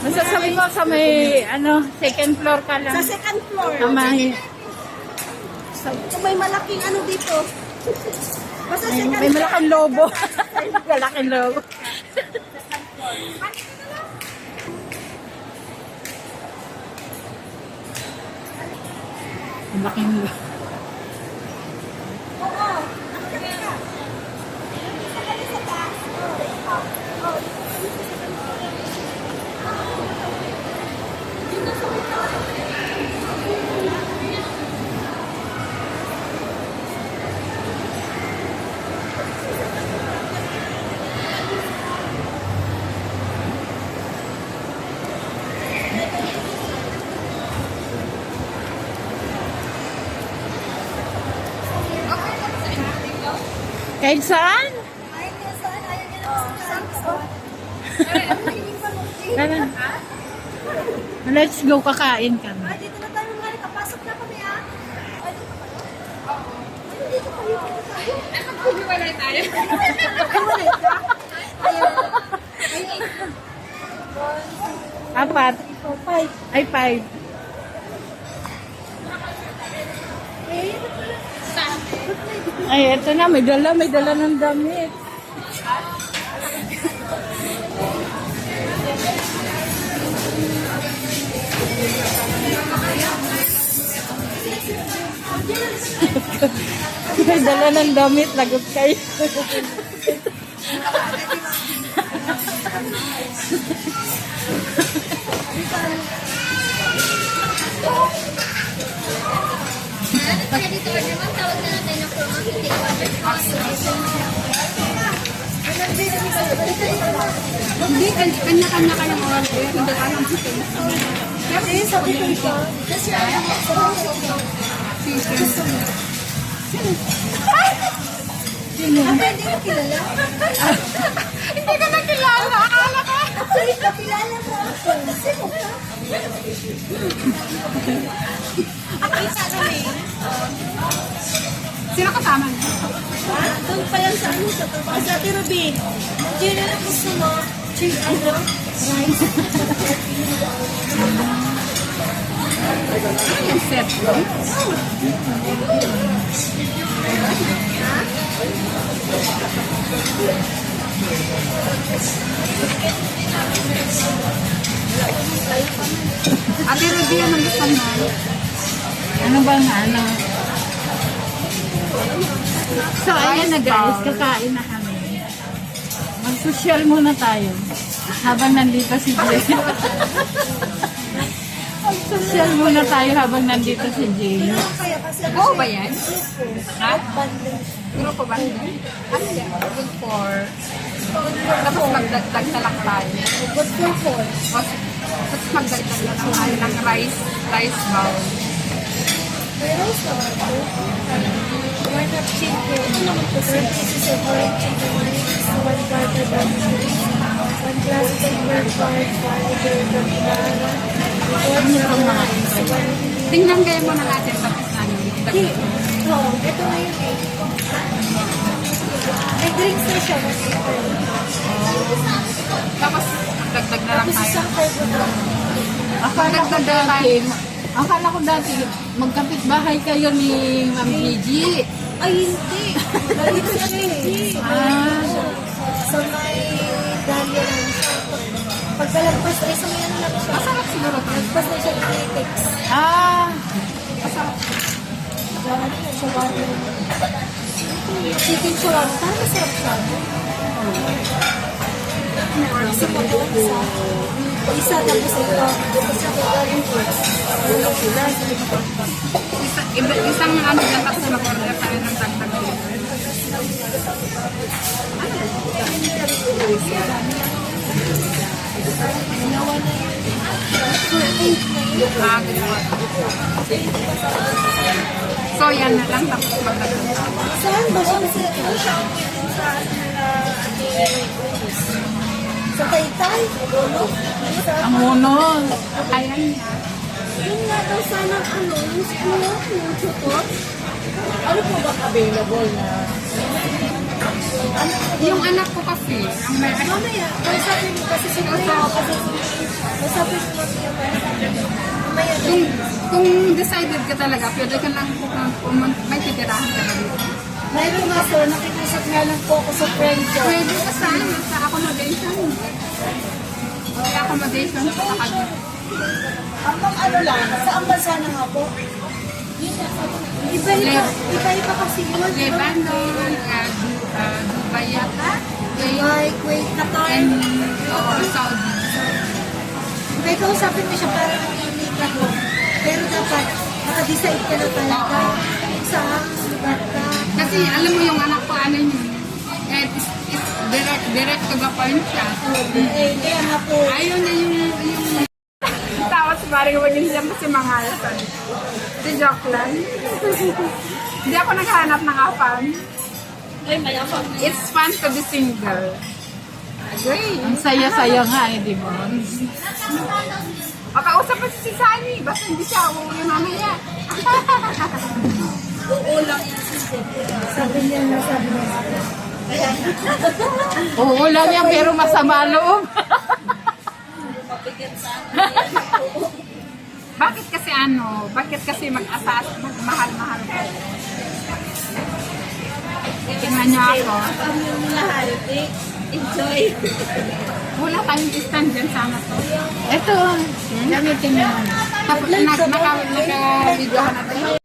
Basta sabi mo sa may, ano, second floor ka lang. Sa second floor. Tamahin. So, may malaking ano dito. Basta second May malaking lobo. Malaking lobo. Malaking lobo. Kahit saan? Tara. Let's go, kakain kami. Dito na tayo mga kapasok na kami ah. Maghiwalay tayo. Apat. Ay, 5. Ay, eto na. May dala ng damit. May dala ng damit. Lagot kayo. Kaya dito order mo, tawag na natin ng promo, hindi order. Hindi, kanya-kanya ka ng order. Hindi ka lang chicken. Kasi sabi ko ito. Sino? Hindi ko kilala. Hindi ka na kilala. Akala ka. Actually, kakilala ko ako. Sino ka? Ako isa kami. Sino kasama niyo? Ha? Doon pa yan sa ano sa tabi. Sa Ate Ruby. Hindi na lang gusto mo. Cheese ano? Rice. Yung set ko. Ate Ruby, anong gusto mo? Ano bang ano? So, ayan na guys, kakain na kami. Mag-social muna tayo. Habang nandito si Jay. Mag-social muna tayo habang nandito si Jay. Kaya kasi Go ba yan? Ha? banding. Grupo ba? Ano yan? Good for... Tapos magdagdag na lang tayo. Good for four. Tapos magdagdag na lang tayo ng rice bowl. May rice naman po. One of chicken. 3 pieces of orange chicken wings. 1 quarter of cheese. 1 glass of silver part. 1 liter of banana. 1 rice. 1 Tingnan kayo muna natin tapos ano. Hindi. Oo, ito na yun eh. May drinks na siya. Tapos magdagdag na lang Tapos tayo. isang carbo na. Akala ko dati, magkapit bahay kayo ni Ma'am Gigi. Ay, hindi. Dito siya eh. Ah, Sa may Dahlia lang siya. Pagkalagpas ay sa may ano lang siya. Masarap siguro to. Lagpas na siya ng latex. ah, Ano na siya, water. Chicken shawarma. Parang masarap siya. Isa pa po. Isa tapos ito. Tapos ito galing first. Isang ano dyan tapos mag-order tayo ng dagdag dito. So yan na lang tapos magdagdag tayo. Saan ba siya? Kasi ito siya. Sa Taytay. Ulo. ang uno. Ayan niya. Yun nga daw sana ano, yung school, yung tutor. Ano po ba available na? Yung anak ko kasi, ang may Mamaya, kausapin mo kasi si Kuya. Kausapin mo mamaya. kung decided ka talaga, pwede ka lang may titirahan ka na dito. Mayroon nga po, nakikusap nga lang po ako sa friend ko. Pwede ka sa accommodation. Sa accommodation sa Makati. Ang ano lang, sa bansa na nga po. Iba-iba kasi yun. Lebanon, Dubai yata, Dubai, Kuwait, Qatar. and Saudi. Kaya kausapin mo siya para mamimik ako. Pero dapat, makadecide ka na talaga. Saan lugar ka. Kasi alam mo yung anak ko, ano yun, it's direct to the point siya. Kaya nga po. Ayaw na yung tapos parang maging siya kasi mga alasan. Di joke lang. Hindi ako naghahanap ng afam. It's fun to be single. Agree. Ang saya-saya nga eh, di ba? Makausap pa si Sunny. Basta hindi siya uuwi mamaya. Sabi niya na, sabi niya. Oo lang yan, pero masama loob. Bakit kasi mag-asas, magmahal-mahal ko? Tingnan niyo ako. Enjoy. Wala tayong stand dyan sana to. Ito, gamitin mo. Tapos naka-video ka natin.